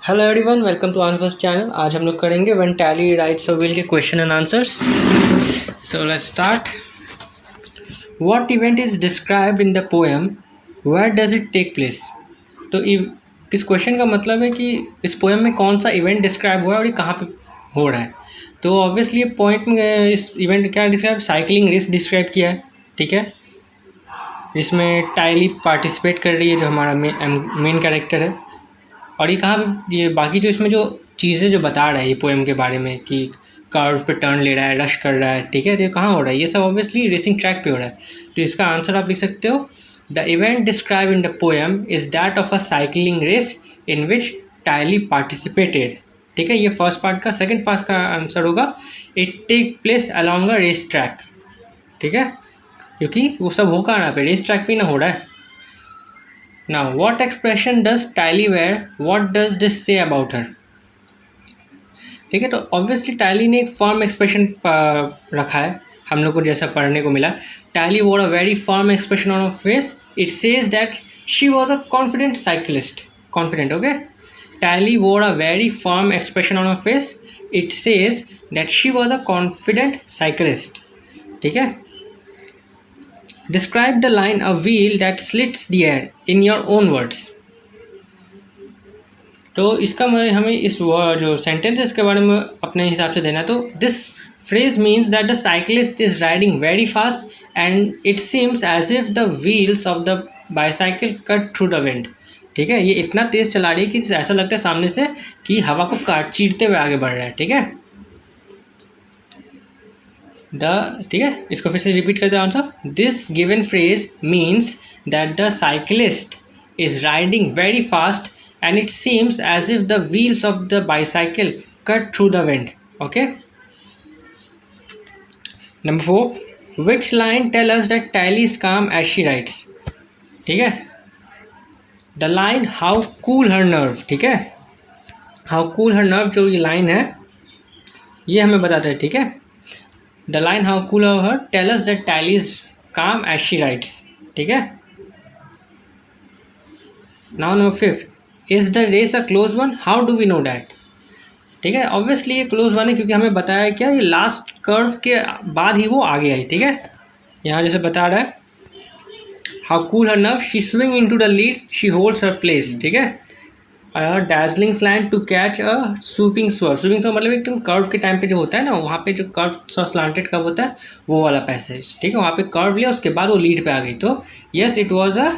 Hello everyone, welcome to answers channel. आज हम लोग करेंगे when tally writes a will के question and answers. So let's start. What event is described in the poem, where does it take place. तो इस question का मतलब है कि इस पोएम में कौन सा इवेंट डिस्क्राइब हुआ है और ये कहाँ पे हो रहा है। तो ऑब्वियसली पॉइंट में इस इवेंट क्या डिस्क्राइब, साइकिलिंग रेस डिस्क्राइब किया है, ठीक है, जिसमें टाइली पार्टिसिपेट कर रही है जो हमारा मेन कैरेक्टर है। और ये कहाँ, ये बाकी जो इसमें जो चीज़ें जो बता रहा है ये पोएम के बारे में कि कर्व पे टर्न ले रहा है, रश कर रहा है, ठीक है, तो ये कहाँ हो रहा है, ये सब ऑब्वियसली रेसिंग ट्रैक पे हो रहा है। तो इसका आंसर आप लिख सकते हो, the event describe in the poem is that of a cycling race in which Tilly participated. ठीक है, ये फर्स्ट पार्ट का। सेकेंड पार्ट का आंसर होगा, it take place along a race track. ठीक है, क्योंकि वो सब हो कहाँ पे, रेस ट्रैक पे ना हो रहा है। Now, what expression does Tylee wear? What does this say about her? ठीक है, तो ऑब्वियसली टाइली ने एक फर्म एक्सप्रेशन रखा है, हम लोग को जैसा पढ़ने को मिला। Tilly wore a very firm expression on her face. It says that she was a confident cyclist. Confident, okay. Tilly wore a very firm expression on her face. It says that she was a confident cyclist. ठीक है, Describe the line a wheel that slits the air in your own words. तो इसका हमें इस जो sentence है इसके बारे में अपने हिसाब से देना। तो this phrase means that the cyclist is riding very fast and it seems as if the wheels of the bicycle cut through the wind. ठीक है, ये इतना तेज चला रही है कि ऐसा लगता है सामने से कि हवा को काट चीरते हुए आगे बढ़ रहा है। ठीक है, ठीक है, इसको फिर से रिपीट करते हैं answer. This given phrase means that the cyclist is riding very fast and it seems as if the wheels of the bicycle cut through the wind. Okay, number 4, which line tell us that Tilly is calm as she rides. ठीक है, the line how cool her nerve. ठीक है, how cool her nerve जो ये line है ये हमें बताता है। ठीक है, The line how cool of her tell us that Tally is calm as she writes. ठीक है, now number 5, is the race a close one? How do we know that? ठीक है, ऑब्वियसली ये क्लोज वन है क्योंकि हमें बताया क्या, ये लास्ट कर्व के बाद ही वो आगे आई। ठीक है, यहाँ जैसे बता रहा है, how cool her nerve, she swing into the lead, she holds her place. ठीक है, dazzling slant to catch a sweeping swerve. Sweeping swerve मतलब एकदम कर्व के टाइम पे जो होता है ना, वहाँ पे जो कर्व स्लांटेड कर्व होता है वो वाला पैसेज। ठीक है, वहाँ पे कर्व लिया, उसके बाद वो लीड पे आ गई। तो yes, it was a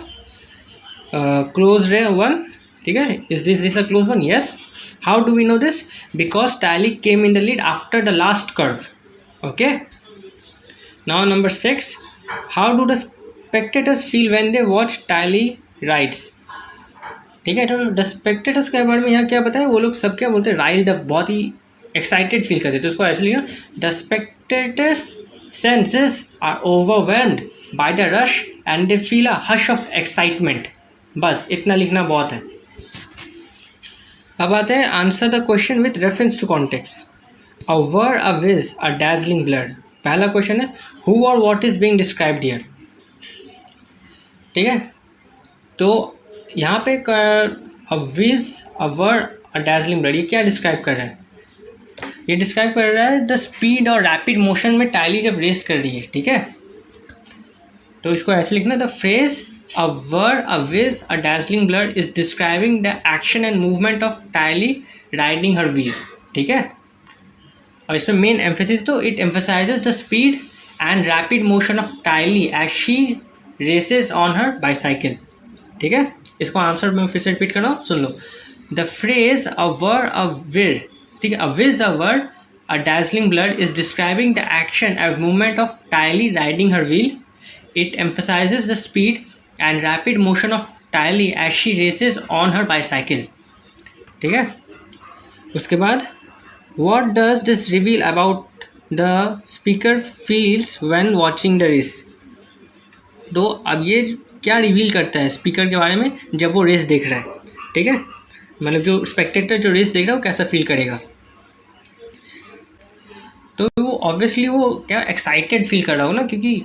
close one. ठीक है, is this a close one? Yes. How do we know this? Because Tilly came in the lead after the last curve. Okay, now number 6, how do the spectators feel when they watch Tilly rides. ठीक है, तो the spectators के बारे में यहाँ क्या बताया, वो लोग सब क्या बोलते हैं, राइल्ड अप, बहुत ही एक्साइटेड फील करते। तो उसको ऐसे लिखना, the spectators senses are overwhelmed by the rush and they feel a hush of excitement. बस इतना लिखना बहुत है। अब आते हैं, answer the question with reference to context. A were, a Vij, a dazzling blur. पहला क्वेश्चन है, हु और what is being described here. ठीक है, तो यहाँ पे a Vij, a were, a dazzling blur, ये क्या डिस्क्राइब कर रहा है, ये डिस्क्राइब कर रहा है द स्पीड और रैपिड मोशन में टाइली जब रेस कर रही है। ठीक है, तो इसको ऐसे लिखना, the phrase a were, a Vij, a dazzling blur is describing the action and movement of Tilly riding her wheel. ठीक है, और इसमें मेन एम्फेसिस, तो it emphasizes the speed and rapid motion of Tilly as she races on her bicycle. ठीक है, इसको answer में फिर से रिपीट कर रहा हूँ, सुन लो। The phrase a were, a whirr, ठीक है, a Vij, a were, a dazzling blur is describing the action and movement of Tilly riding her wheel. It emphasizes the speed and rapid motion of Tilly as she races on her bicycle. ठीक है, उसके बाद, what does this reveal about the speaker feels when watching the race. तो अब ये क्या reveal करता है स्पीकर के बारे में जब वो रेस देख रहा है। ठीक है, मतलब जो स्पेक्टेटर जो रेस देख रहा है वो कैसा फील करेगा। तो वो ऑब्वियसली वो क्या एक्साइटेड फील कर रहा हो ना, क्योंकि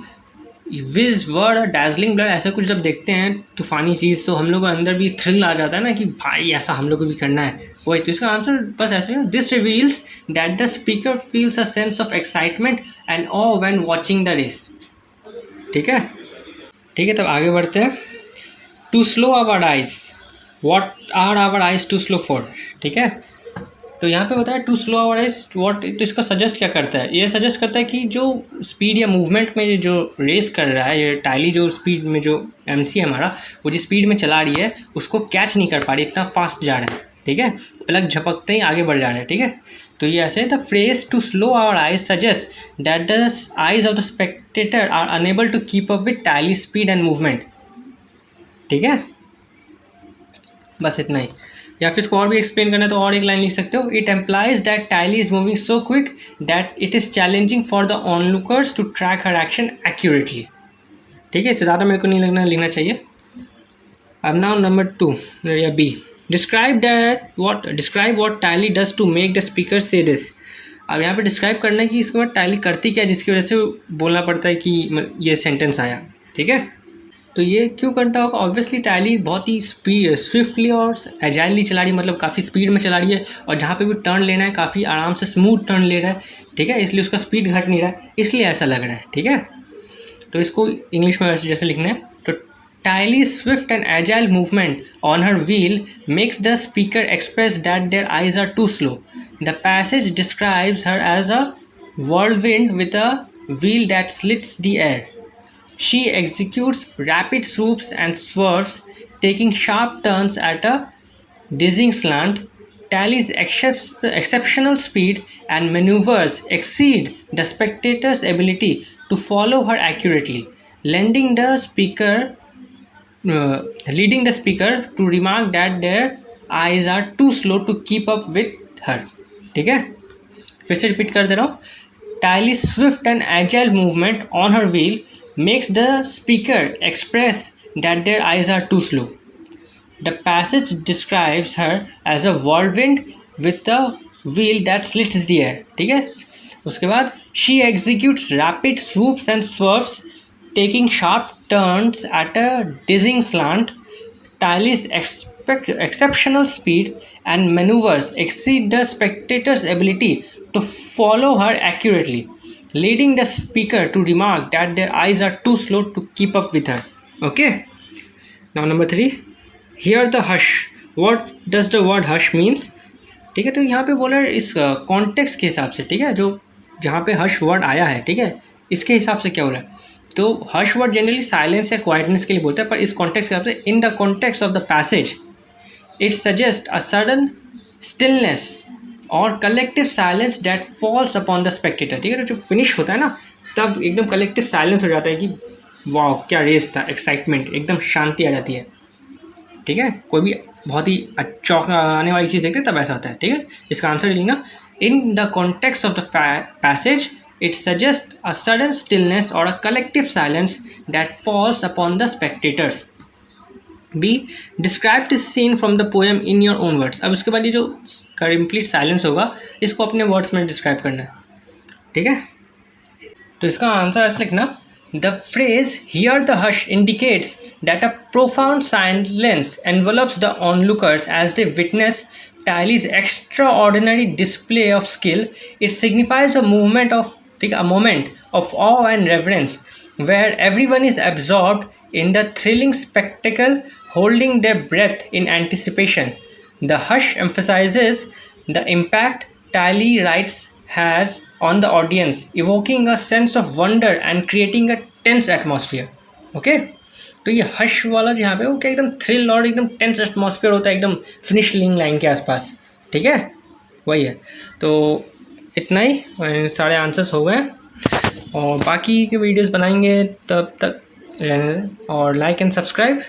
विज वर्ड डैजलिंग ब्लड, ऐसा कुछ जब देखते हैं तूफानी चीज़ तो हम लोग को अंदर भी थ्रिल आ जाता है ना कि भाई ऐसा हम लोग को भी करना है। वही तो इसका आंसर बस ऐसा है, this reveals that the speaker feels a sense of excitement and awe when watching the race. ठीक है, ठीक है, तब आगे बढ़ते हैं। Too slow our eyes, what are our eyes too slow for. ठीक है, तो यहाँ पे बताया too slow our eyes what, तो इसका सजेस्ट क्या करता है, ये सजेस्ट करता है कि जो स्पीड या मूवमेंट में जो रेस कर रहा है, ये टाइली जो स्पीड में जो एमसी है हमारा, वो जिस स्पीड में चला रही है उसको कैच नहीं कर पा रही, इतना फास्ट जा रहा है। ठीक है, पलक झपकते ही आगे बढ़ जा रहे हैं। ठीक है, तो ये ऐसे the phrase too slow our eyes suggest that the eyes of the spectator are unable to keep up with Tilly speed and movement. ठीक है, बस इतना ही। या फिर इसको और भी एक्सप्लेन करना है तो और एक लाइन लिख सकते हो, it implies that Tilly is moving so quick that it is challenging for the onlookers to track her action accurately. ठीक है, इससे ज़्यादा मेरे को नहीं लिखना चाहिए। अब नाउ नंबर 2 या B, describe what Tilly does to make the speaker say this. अब यहाँ पे डिस्क्राइब करना है कि इसके बाद टाइली करती क्या है जिसकी वजह से बोलना पड़ता है कि ये सेंटेंस आया। ठीक है, तो ये क्यों करता होगा, ऑब्वियसली टाइली बहुत ही स्विफ्टली और एजाइलली चला रही है, मतलब काफ़ी स्पीड में चला रही है, और जहाँ पे भी टर्न लेना है काफ़ी आराम से स्मूथ टर्न ले रहा है। ठीक है, इसलिए उसका स्पीड घट नहीं रहा है, इसलिए ऐसा लग रहा है। ठीक है, तो इसको इंग्लिश में वैसे जैसे लिखना है, तो Tilly swift and agile movement on her wheel makes the speaker express that their eyes are too slow. The passage describes her as a whirlwind with a wheel that slits the air. She executes rapid swoops and swerves, taking sharp turns at a dizzying slant. Tally's exceptional speed and maneuvers exceed the spectator's ability to follow her accurately, leading the speaker to remark that their eyes are too slow to keep up with her. ठीक है, फिर से repeat कर दे रहा हूँ, Tally's swift and agile movement on her wheel makes the speaker express that their eyes are too slow. The passage describes her as a whirlwind with a wheel that slits the air. ठीक है, उसके बाद she executes rapid swoops and swerves, taking sharp turns at a dizzying slant. Tally's exceptional speed and maneuvers exceed the spectator's ability to follow her accurately, leading the speaker to remark that their eyes are too slow to keep up with her. Okay, now number 3, hear the hush. What does the word hush means? ठीक है, तो यहाँ पे बोला इस context के हिसाब से, ठीक है, जो जहाँ पे हश वर्ड आया है, ठीक है, इसके हिसाब से क्या बोला है, तो हश वर्ड जनरली साइलेंस या क्वाइटनेस के लिए बोलता है, पर इस कॉन्टेक्स्ट के हिसाब से, in the context of the passage it suggest a sudden stillness और collective silence that falls upon the spectator. ठीक है, तो जो फिनिश होता है ना तब एकदम कलेक्टिव साइलेंस हो जाता है कि वाह क्या रेस था, एक्साइटमेंट, एकदम शांति आ जाती है। ठीक है, कोई भी बहुत ही चौंक आने वाली चीज़ देखते हैं तब ऐसा होता है। ठीक है, इसका आंसर लिखना, in the context of the passage it suggest a sudden stillness और a collective silence that falls upon the spectators. B, describe this scene from the poem in your own words. अब उसके बाद ये जो complete silence होगा इसको अपने words में डिस्क्राइब करना है। ठीक है, तो इसका आंसर ऐसे लिखना, the phrase "hear the hush" indicates that a profound silence envelops the onlookers as they witness Tally's extraordinary display of skill. It signifies a moment of awe and reverence, where everyone is absorbed in the thrilling spectacle, holding their breath in anticipation. The hush emphasizes the impact Tally writes has on the audience, evoking a sense of wonder and creating a tense atmosphere. Okay, तो ये hush वाला यहाँ पे वो क्या एकदम thrill और एकदम टेंस एटमॉस्फेयर होता है एकदम फिनिश लाइन के आसपास। ठीक है, वही है। तो इतना ही, सारे आंसर्स हो गए और बाकी के वीडियोस बनाएंगे तब तक, और लाइक एंड सब्सक्राइब।